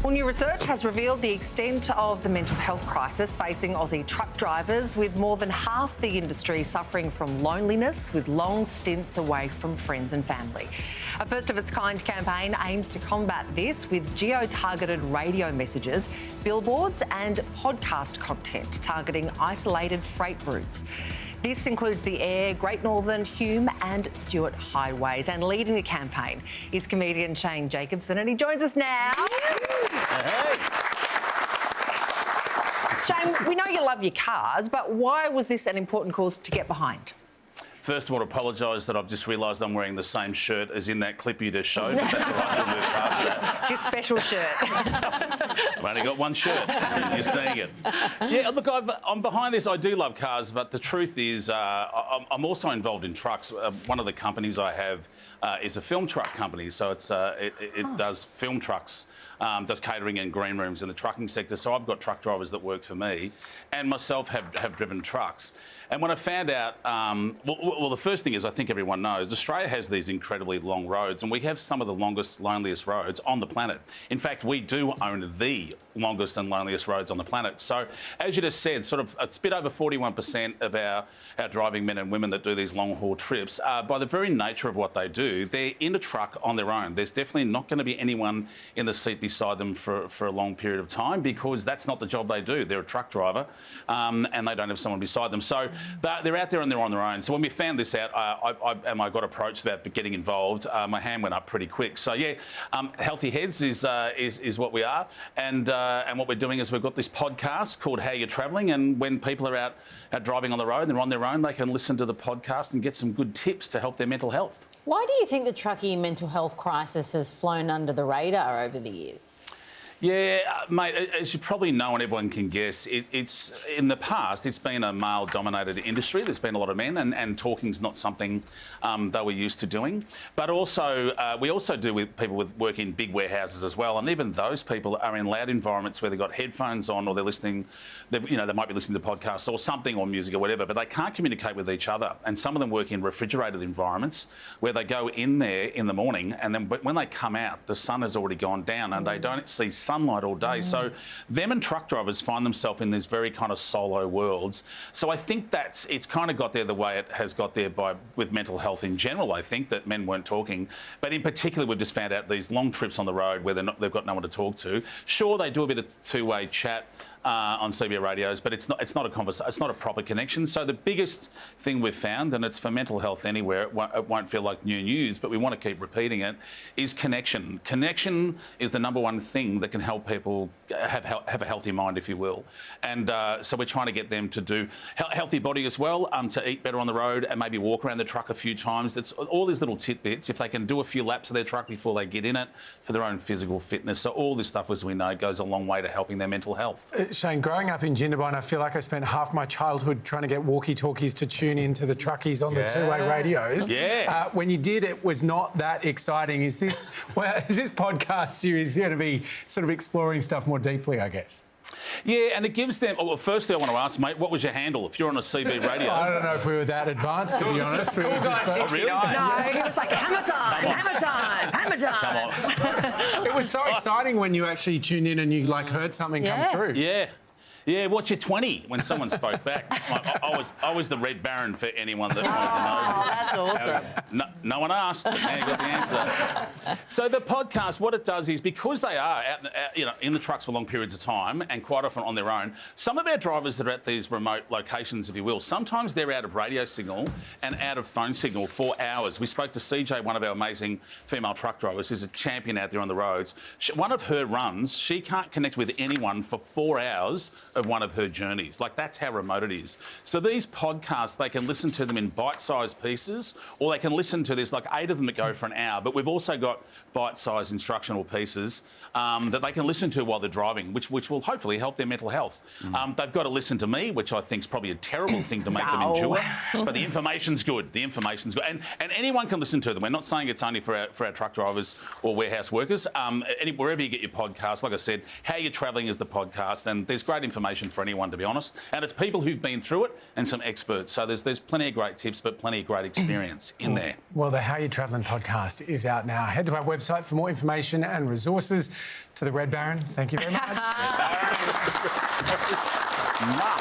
Well, new research has revealed the extent of the mental health crisis facing Aussie truck drivers, with more than half the industry suffering from loneliness, with long stints away from friends and family. A first-of-its-kind campaign aims to combat this with geo-targeted radio messages, billboards and podcast content targeting isolated freight routes. This includes the Eyre, Great Northern, Hume and Stewart highways. And leading the campaign is comedian Shane Jacobson, and he joins us now. Hey. Shane, we know you love your cars, but why was this an important cause to get behind? First of all, apologise that I've just realised I'm wearing the same shirt as in that clip you just showed. But that's all right, we'll move past that. Your special shirt. I've only got one shirt. You're seeing it. Yeah, look, I'm behind this. I do love cars, but the truth is I'm also involved in trucks. One of the companies I have is a film truck company, so it does film trucks. Does catering and green rooms in the trucking sector. So I've got truck drivers that work for me and myself have driven trucks. And when I found out, well, the first thing is, I think everyone knows, Australia has these incredibly long roads, and we have some of the longest, loneliest roads on the planet. In fact, we do own the longest and loneliest roads on the planet. So, as you just said, sort of it's a bit over 41% of our driving men and women that do these long-haul trips, by the very nature of what they do, they're in a truck on their own. There's definitely not going to be anyone in the seat beside them for a long period of time, because that's not the job they do. They're a truck driver, and they don't have someone beside them. So they're out there and they're on their own. So when we found this out, I got approached about getting involved. My hand went up pretty quick. So yeah, Healthy Heads is what we are, and what we're doing is we've got this podcast called How You're Travelling, and when people are out driving on the road and they're on their own, they can listen to the podcast and get some good tips to help their mental health. Why do you think the truckie mental health crisis has flown under the radar over the years? Yeah, mate, as you probably know and everyone can guess, it's in the past, it's been a male-dominated industry. There's been a lot of men, and talking's not something they were used to doing. But also, we also do with people with work in big warehouses as well, and even those people are in loud environments where they've got headphones on, or they're listening, they might be listening to podcasts or something, or music or whatever, but they can't communicate with each other. And some of them work in refrigerated environments where they go in there in the morning, and then when they come out, the sun has already gone down, and they don't see sunlight all day. So them and truck drivers find themselves in these very kind of solo worlds. So I think it's kind of got there the way it has got there with mental health in general. I think that men weren't talking, but in particular we've just found out these long trips on the road where they've got no one to talk to. Sure, they do a bit of two-way chat on CB radios, but it's not a conversation. It's not a proper connection. So the biggest thing we've found, and it's for mental health anywhere, it won't feel like new news, but we want to keep repeating it, is connection. Connection is the number one thing that can help people have a healthy mind, if you will. And so we're trying to get them to do healthy body as well, to eat better on the road and maybe walk around the truck a few times. It's all these little tidbits. If they can do a few laps of their truck before they get in it, for their own physical fitness. So all this stuff, as we know, goes a long way to helping their mental health. Shane, growing up in Jindabyne, I feel like I spent half my childhood trying to get walkie-talkies to tune into the truckies on the two-way radios. Yeah. When you did, it was not that exciting. Is this podcast series going to be sort of exploring stuff more deeply, I guess? Yeah, and it gives them... Well, firstly, I want to ask, mate, what was your handle if you're on a CB radio? I don't know if we were that advanced, to be honest. We were just really? No, it was like hammer time, hammer time, hammer time. Come on. It was so exciting when you actually tuned in and you heard something come through. Yeah. Yeah, what's your 20 when someone spoke back? I was the Red Baron for anyone that wanted to know. Oh, that's awesome. No one asked, but now you got the answer. So the podcast, what it does is, because they are out, in the trucks for long periods of time and quite often on their own, some of our drivers that are at these remote locations, if you will, sometimes they're out of radio signal and out of phone signal for hours. We spoke to CJ, one of our amazing female truck drivers, who's a champion out there on the roads. One of her runs, she can't connect with anyone for 4 hours of one of her journeys. Like, that's how remote it is. So these podcasts, they can listen to them in bite-sized pieces, or they can listen to, there's like 8 of them that go for an hour, but we've also got bite-sized instructional pieces that they can listen to while they're driving, which will hopefully help their mental health. They've got to listen to me, which I think is probably a terrible thing to make them endure, but the information's good. The information's good. And anyone can listen to them. We're not saying it's only for our truck drivers or warehouse workers. Wherever you get your podcast, like I said, How You're Travelling is the podcast, and there's great information information for anyone, to be honest. And it's people who've been through it and some experts. So there's plenty of great tips, but plenty of great experience in there. Well, the How You Travelling podcast is out now. Head to our website for more information and resources. To the Red Baron, thank you very much. Nah.